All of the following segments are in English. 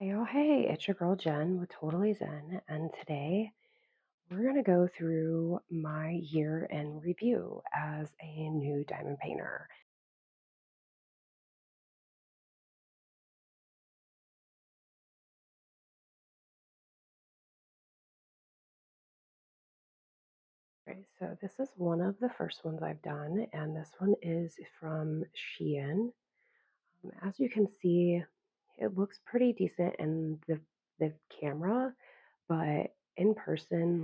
Hey, it's your girl Jen with Totally Zen, and today we're going to go through my year in review as a new diamond painter. Okay, so this is one of the first ones I've done, and this one is from Shein. As you can see, it looks pretty decent in the camera, but in person,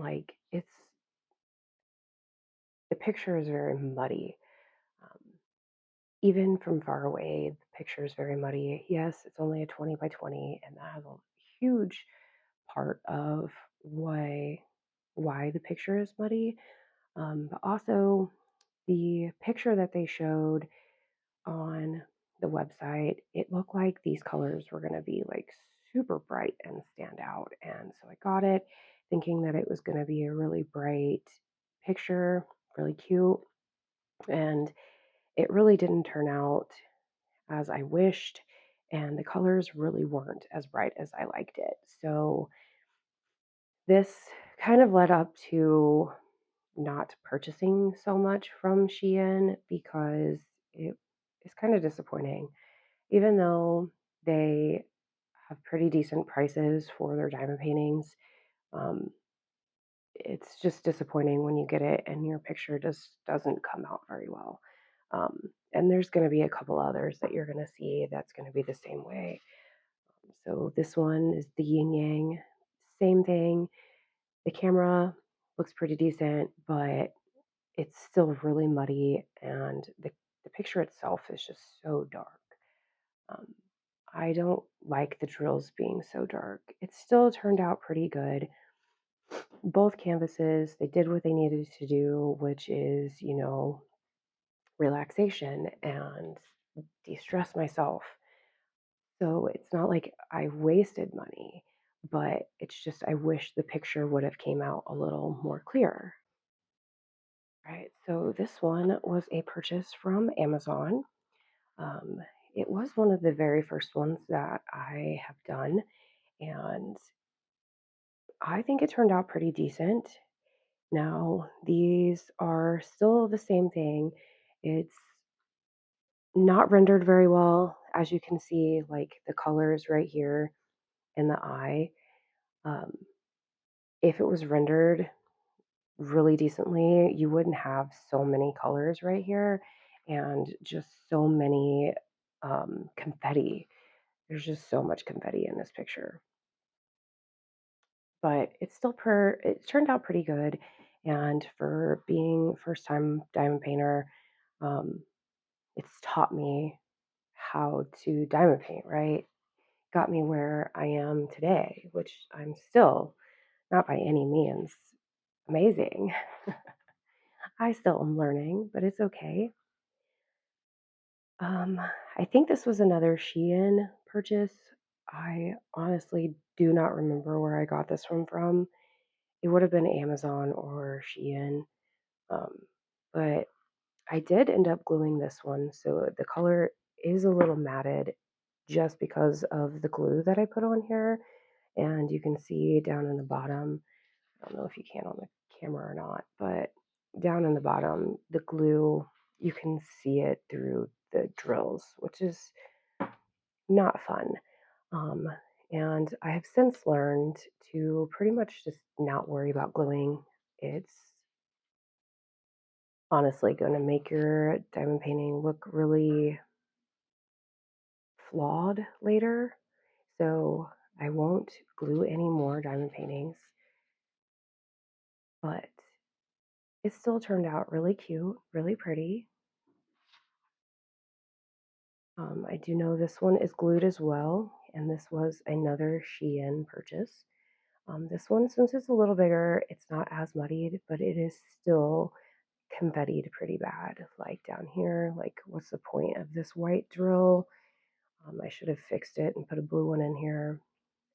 the picture is very muddy. Um, Even from far away, the picture is very muddy. Yes, it's only a 20 by 20, and that has a huge part of why the picture is muddy. But also, the picture that they showed on the website, it looked like these colors were going to be like super bright and stand out. And so I got it thinking that it was going to be a really bright picture, really cute. And it really didn't turn out as I wished, and the colors really weren't as bright as I liked it. So this kind of led up to not purchasing so much from Shein because it is kind of disappointing. Even though they have pretty decent prices for their diamond paintings, um, it's just disappointing when you get it and your picture just doesn't come out very well. And there's going to be a couple others that you're going to see that's going to be the same way. So this one is the yin yang, same thing. The camera looks pretty decent, but it's still really muddy, and the picture itself is just so dark. Um, I don't like the drills being so dark. It still turned out pretty good. Both canvases, they did what they needed to do, which is, relaxation and de stress myself. So it's not like I wasted money, but it's just I wish the picture would have came out a little more clear. Right. So this one was a purchase from Amazon. Um, it was one of the very first ones that I have done, and I think it turned out pretty decent. Now, these are still the same thing. It's not rendered very well, as you can see, like the colors right here in the eye. Um, if it was rendered really decently, you wouldn't have so many colors right here and just so many confetti. There's just so much confetti in this picture. But it turned out pretty good. And for being first time diamond painter, um, it's taught me how to diamond paint, right? Got me where I am today, which I'm still not by any means amazing. I still am learning, but it's okay. Um, I think this was another Shein purchase. I honestly do not remember where I got this one from. It would have been Amazon or Shein. Um, but I did end up gluing this one, so the color is a little matted just because of the glue that I put on here. And you can see down in the bottom, I don't know if you can on the camera or not, but down in the bottom, the glue, you can see it through the drills, which is not fun. Um, and I have since learned to pretty much just not worry about gluing. It's honestly going to make your diamond painting look really flawed later. So I won't glue any more diamond paintings, but it still turned out really cute, really pretty. I do know this one is glued as well, and this was another Shein purchase. This one, since it's a little bigger, it's not as muddied, but it is still confettied pretty bad. Like down here, like what's the point of this white drill? I should have fixed it and put a blue one in here.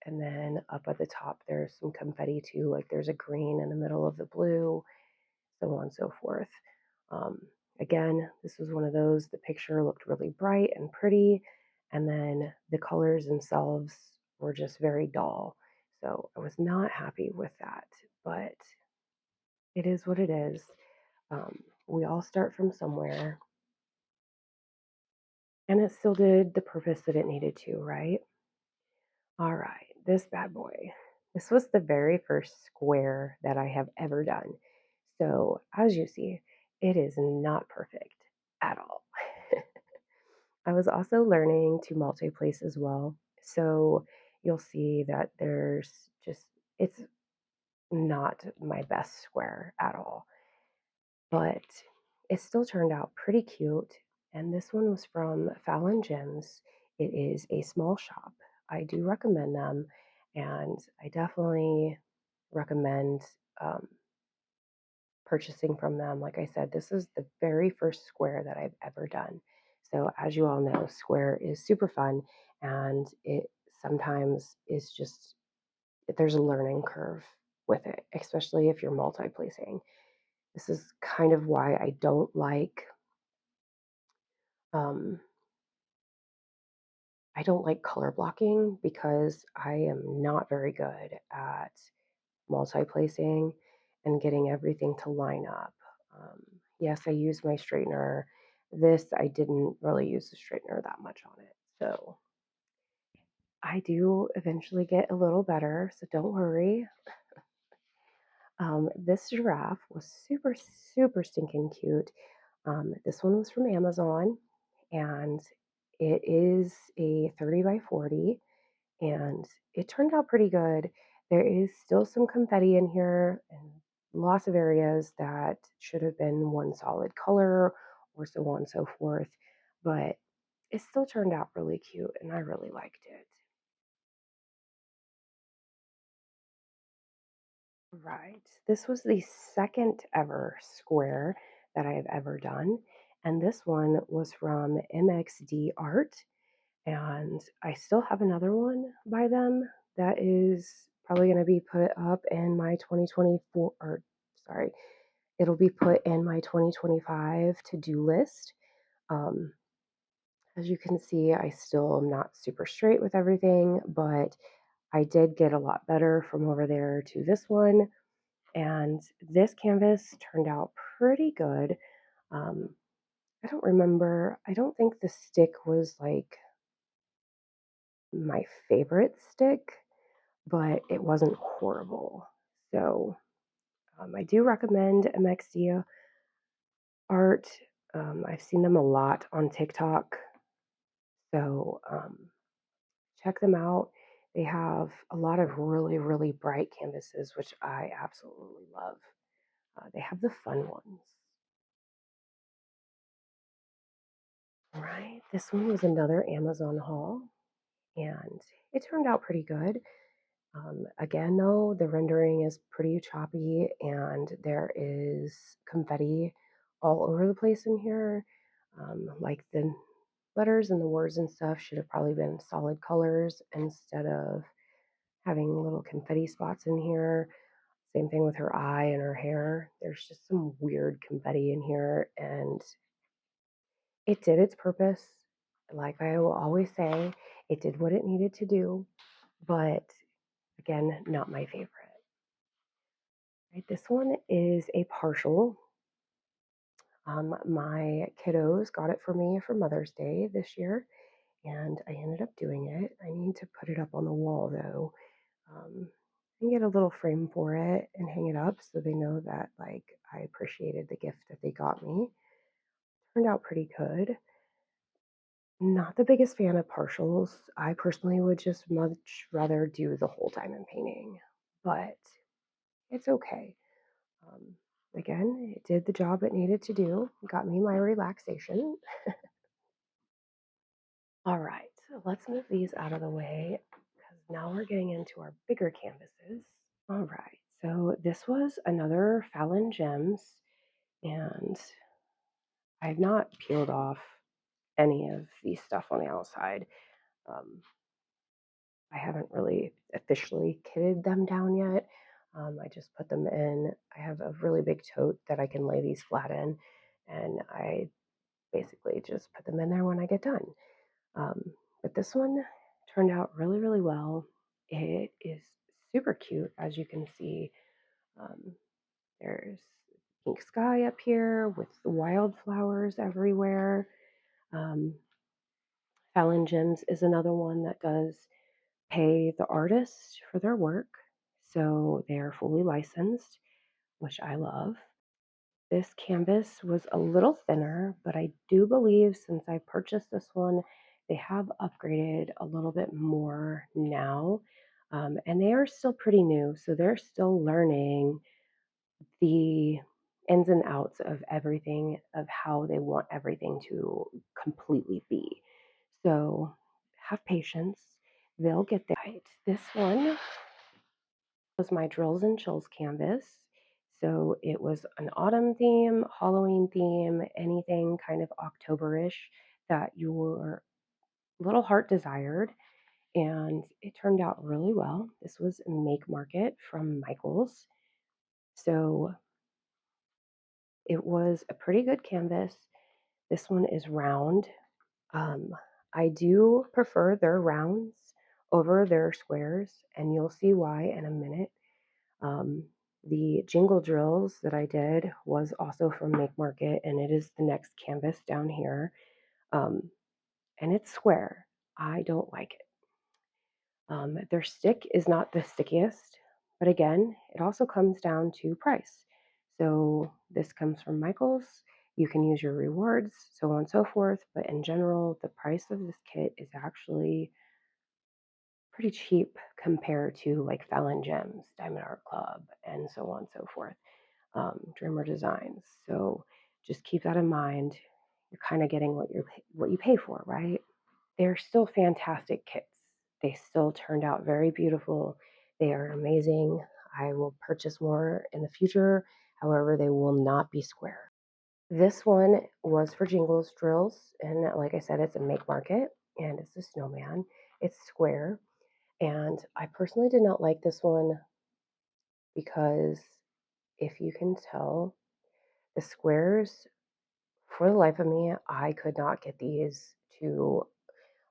And then up at the top, there's some confetti too, like there's a green in the middle of the blue, so on and so forth. Um, Again, this was one of those, the picture looked really bright and pretty, and then the colors themselves were just very dull. So I was not happy with that, but it is what it is. We all start from somewhere, and it still did the purpose that it needed to, right? All right, this bad boy. This was the very first square that I have ever done. So, as you see, it is not perfect at all. I was also learning to multi-place as well. So, you'll see that there's just, it's not my best square at all, but it still turned out pretty cute. And this one was from Fallon Gems. It is a small shop. I do recommend them, and I definitely recommend um, purchasing from them. Like I said, this is the very first square that I've ever done. So, as you all know, square is super fun, and it sometimes is just, there's a learning curve with it, especially if you're multi placing. This is kind of why I don't um, color blocking, because I am not very good at multi-placing and getting everything to line up. Um, yes, I use my straightener. This, I didn't really use the straightener that much on it. So I do eventually get a little better, so don't worry. This giraffe was super, super stinking cute. This one was from Amazon, and it is a 30 by 40, and it turned out pretty good. There is still some confetti in here and lots of areas that should have been one solid color or so on and so forth, but it still turned out really cute and I really liked it. Right. This was the second ever square that I have ever done, and this one was from MXD Art. And I still have another one by them that is probably going to be put up in my 2024, or sorry, it'll be put in my 2025 to-do list. Um, as you can see, I still am not super straight with everything, but I did get a lot better from over there to this one. And this canvas turned out pretty good. Um, I don't remember, I don't think the stick was like my favorite stick, but it wasn't horrible. So I do recommend MXD art. I've seen them a lot on TikTok, so check them out. They have a lot of really, really bright canvases, which I absolutely love. They have the fun ones. Right. This one was another Amazon haul, and it turned out pretty good. Again, though, the rendering is pretty choppy and there is confetti all over the place in here. Like the letters and the words and stuff should have probably been solid colors instead of having little confetti spots in here. Same thing with her eye and her hair. There's just some weird confetti in here, and it did its purpose. Like I will always say, it did what it needed to do, but again, not my favorite. Right, this one is a partial. My kiddos got it for me for Mother's Day this year, and I ended up doing it. I need to put it up on the wall though, and get a little frame for it and hang it up so they know that like I appreciated the gift that they got me. Turned out pretty good. Not the biggest fan of partials. I personally would just much rather do the whole diamond painting, but it's okay. Um, Again, it did the job it needed to do, got me my relaxation. All right, so let's move these out of the way because now we're getting into our bigger canvases. All right, so this was another Fallon Gems, and I've not peeled off any of the stuff on the outside. Um, I haven't really officially kitted them down yet. I just put them in. I have a really big tote that I can lay these flat in, and I basically just put them in there when I get done. Um, but this one turned out really, really well. It is super cute, as you can see. Um, there's pink sky up here with wildflowers everywhere. Um, Fallon Gems is another one that does pay the artist for their work. So they are fully licensed, which I love. This canvas was a little thinner, but I do believe since I purchased this one, they have upgraded a little bit more now. And they are still pretty new, so they're still learning the ins and outs of everything, of how they want everything to completely be. So have patience. They'll get there. Right. This one was my Drills and Chills canvas. So it was an autumn theme, Halloween theme, anything kind of Octoberish that your little heart desired. And it turned out really well. This was Make Market from Michaels. So it was a pretty good canvas. This one is round. Um, I do prefer their rounds over their squares, and you'll see why in a minute. Um, the jingle drills that I did was also from Make Market, and it is the next canvas down here. And it's square. I don't like it. Their stick is not the stickiest, but again, it also comes down to price. So this comes from Michaels. You can use your rewards, so on and so forth. But in general, the price of this kit is actually pretty cheap compared to like Fallon Gems, Diamond Art Club, and so on and so forth. Dreamer Designs. So just keep that in mind. You're kind of getting what you pay for, right? They're still fantastic kits. They still turned out very beautiful. They are amazing. I will purchase more in the future. However, they will not be square. This one was for Jingles Drills, and like I said, it's a Make Market, and it's a snowman. It's square, and I personally did not like this one because if you can tell, the squares, for the life of me, I could not get these to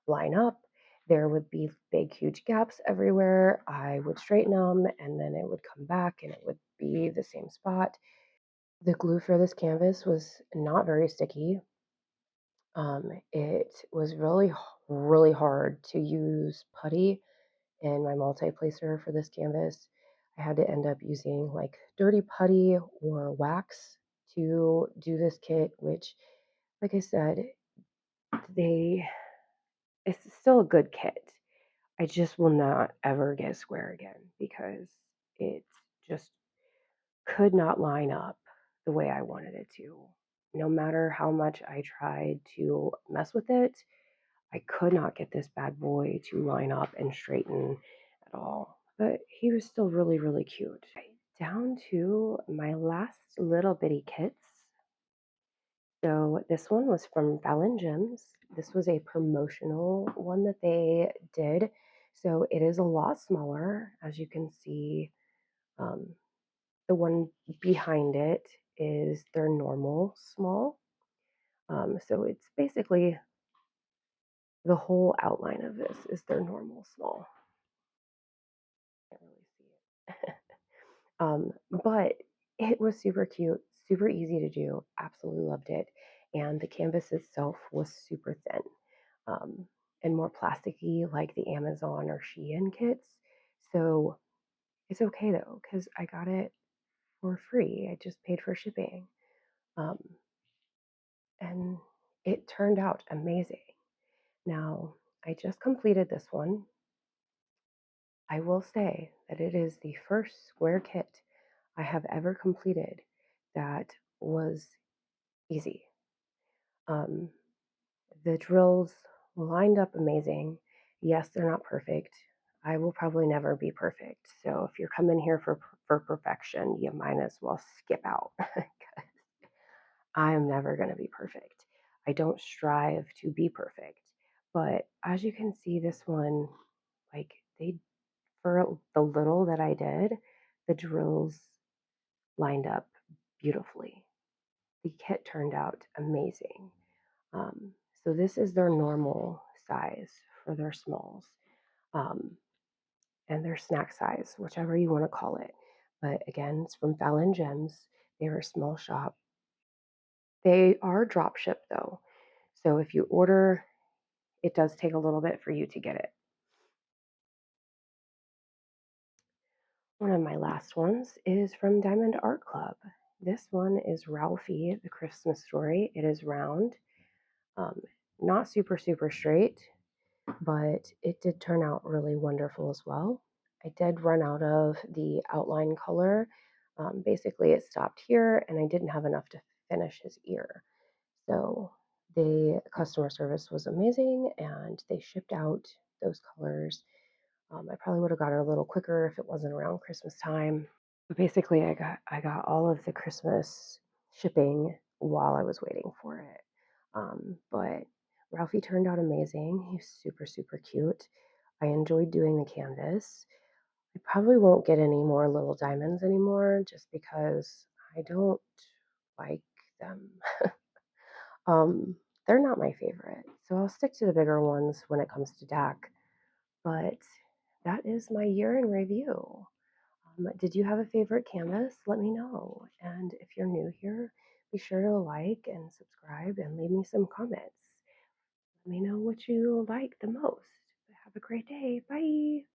line up. There would be big, huge gaps everywhere. I would straighten them and then it would come back and it would be the same spot. The glue for this canvas was not very sticky. It was really, really hard to use putty in my multi-placer for this canvas. I had to end up using like dirty putty or wax to do this kit, which, like I said, they it's still a good kit. I just will not ever get square again because it just could not line up the way I wanted it to. No matter how much I tried to mess with it, I could not get this bad boy to line up and straighten at all. But he was still really, really cute. Down to my last little bitty kits. So this one was from Fallon Gems. This was a promotional one that they did. So it is a lot smaller, as you can see. Um, the one behind it is their normal small. So it's basically the whole outline of this is their normal small. Can't really see it. But it was super cute, super easy to do. Absolutely loved it. And the canvas itself was super thin, um, and more plasticky, like the Amazon or Shein kits. So it's okay though, because I got it for free. I just paid for shipping. Um, and it turned out amazing. Now, I just completed this one. I will say that it is the first square kit I have ever completed that was easy. Um, the drills lined up amazing. Yes, they're not perfect. I will probably never be perfect. So if you're coming here for perfection, you might as well skip out. I am never going to be perfect. I don't strive to be perfect. But as you can see, this one, like they, for the little that I did, the drills lined up beautifully. The kit turned out amazing. So this is their normal size for their smalls. Um, and they're snack size, whichever you want to call it. But again, it's from Fallon Gems. They're a small shop. They are drop shipped though. So if you order, it does take a little bit for you to get it. One of my last ones is from Diamond Art Club. This one is Ralphie, the Christmas story. It is round, um, not super, super straight, but it did turn out really wonderful as well. I did run out of the outline color. Basically, it stopped here, and I didn't have enough to finish his ear. So the customer service was amazing, and they shipped out those colors. I probably would have got it a little quicker if it wasn't around Christmas time. But basically, I got all of the Christmas shipping while I was waiting for it. But Ralphie turned out amazing. He's super, super cute. I enjoyed doing the canvas. I probably won't get any more little diamonds anymore just because I don't like them. um, they're not my favorite. So I'll stick to the bigger ones when it comes to DAC. But that is my year in review. Did you have a favorite canvas? Let me know. And if you're new here, be sure to like and subscribe and leave me some comments. Let me know what you like the most. Have a great day. Bye.